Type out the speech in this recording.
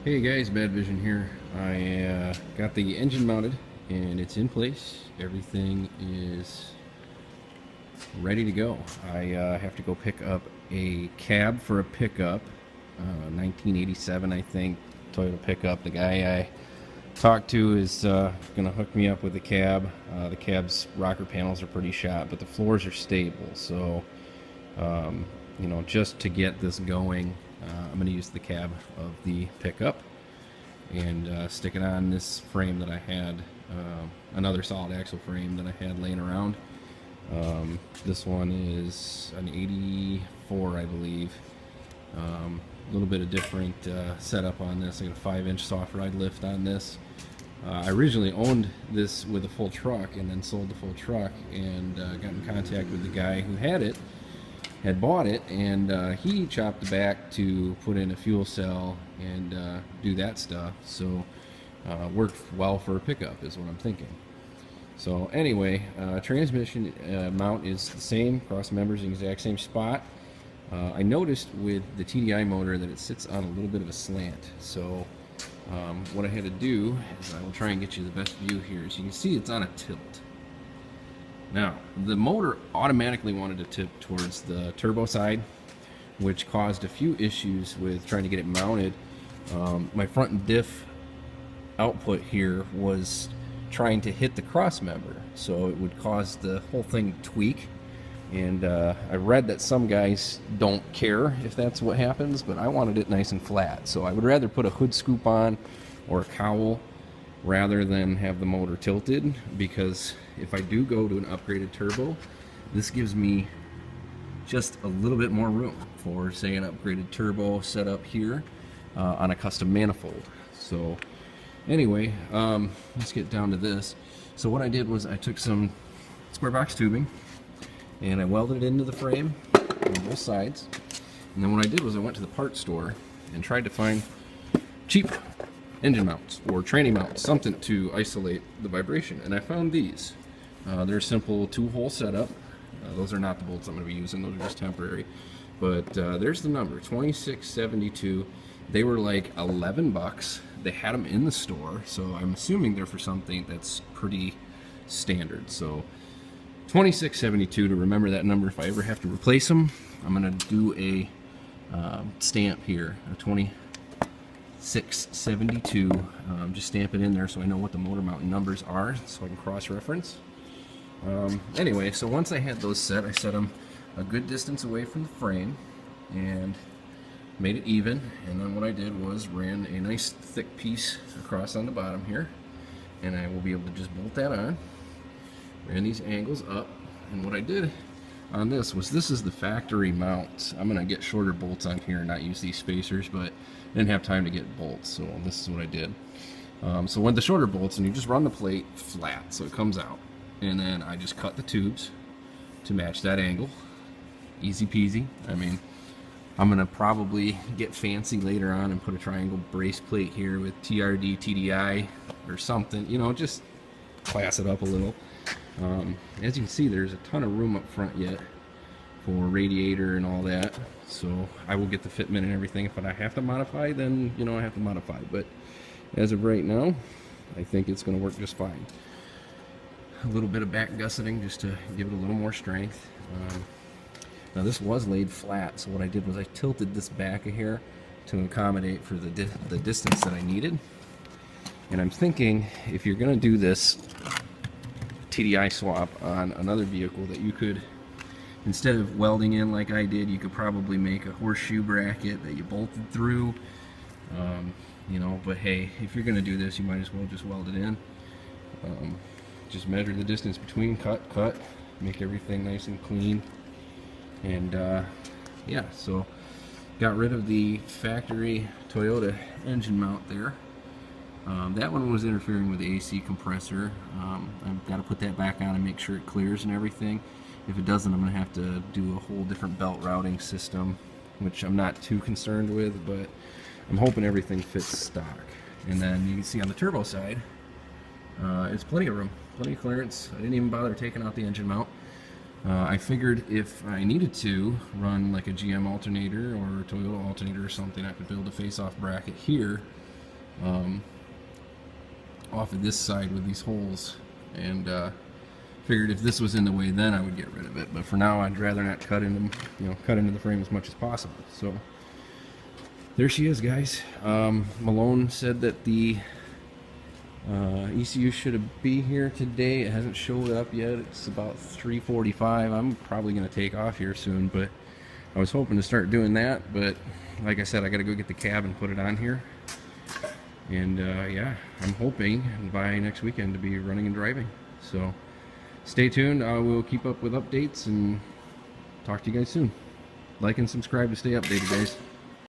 Hey guys, Bad Vision here. I got the engine mounted and it's in place. Everything is ready to go. I have to go pick up a cab for a pickup, 1987 I think, Toyota pickup. The guy I talked to is going to hook me up with the cab. The cab's rocker panels are pretty shot, but the floors are stable. So, just to get this going, I'm going to use the cab of the pickup and stick it on this frame that I had, another solid axle frame that I had laying around. This one is an 84, I believe. A little bit of different setup on this. I got a 5-inch soft ride lift on this. I originally owned this with a full truck and then sold the full truck and got in contact with the guy who had bought it, and he chopped the back to put in a fuel cell and do that stuff. So worked well for a pickup is what I'm thinking. So anyway, transmission mount is the same, cross members in the exact same spot. I noticed with the TDI motor that it sits on a little bit of a slant. So what I had to do is, I will try and get you the best view here. As you can see, it's on a tilt. Now, the motor automatically wanted to tip towards the turbo side, which caused a few issues with trying to get it mounted. My front diff output here was trying to hit the cross member, so it would cause the whole thing to tweak. And I read that some guys don't care if that's what happens, but I wanted it nice and flat. So I would rather put a hood scoop on or a cowl rather than have the motor tilted, because if I do go to an upgraded turbo, this gives me just a little bit more room for, say, an upgraded turbo setup here on a custom manifold. So anyway, let's get down to this. So what I did was I took some square box tubing and I welded it into the frame on both sides. And then what I did was I went to the parts store and tried to find cheap engine mounts or tranny mounts, something to isolate the vibration, and I found these. They're a simple 2-hole setup. Those are not the bolts I'm going to be using, those are just temporary. But there's the number, 2672. They were like 11 bucks. They had them in the store, so I'm assuming they're for something that's pretty standard. So 2672 to remember that number if I ever have to replace them. I'm going to do a stamp here, a 2672. Just stamp it in there so I know what the motor mount numbers are, so I can cross-reference. Anyway, so once I had those set, I set them a good distance away from the frame and made it even. And then what I did was ran a nice thick piece across on the bottom here, and I will be able to just bolt that on. Ran these angles up, and what I did on this was, this is the factory mount. I'm gonna get shorter bolts on here and not use these spacers, but I didn't have time to get bolts, so this is what I did. So with the shorter bolts, and you just run the plate flat so it comes out, and then I just cut the tubes to match that angle. Easy peasy. I mean, I'm gonna probably get fancy later on and put a triangle brace plate here with TRD, TDI, or something, you know, just class it up a little. As you can see, there's a ton of room up front yet for radiator and all that, so I will get the fitment and everything. If I have to modify, then I have to modify, but as of right now, I think it's going to work just fine. A little bit of back gusseting just to give it a little more strength. Now this was laid flat, so what I did was I tilted this back a hair to accommodate for the distance that I needed. And I'm thinking, if you're going to do this TDI swap on another vehicle, that you could, instead of welding in like I did, you could probably make a horseshoe bracket that you bolted through. But hey, if you're going to do this, you might as well just weld it in. Just measure the distance between, cut, make everything nice and clean. And yeah, so got rid of the factory Toyota engine mount there. That one was interfering with the AC compressor. I've got to put that back on and make sure it clears and everything. If it doesn't, I'm going to have to do a whole different belt routing system, which I'm not too concerned with, but I'm hoping everything fits stock. And then you can see on the turbo side, it's plenty of room, plenty of clearance. I didn't even bother taking out the engine mount. I figured if I needed to run like a GM alternator or a Toyota alternator or something, I could build a face-off bracket here off of this side with these holes, and figured if this was in the way, then I would get rid of it. But for now, I'd rather not cut into, cut into the frame as much as possible. So there she is, guys. Malone said that the ECU should be here today. It hasn't showed up yet. It's about 3:45. I'm probably going to take off here soon, but I was hoping to start doing that. But like I said, I got to go get the cab and put it on here. And yeah, I'm hoping by next weekend to be running and driving. So stay tuned. I will keep up with updates and talk to you guys soon. Like and subscribe to stay updated, guys.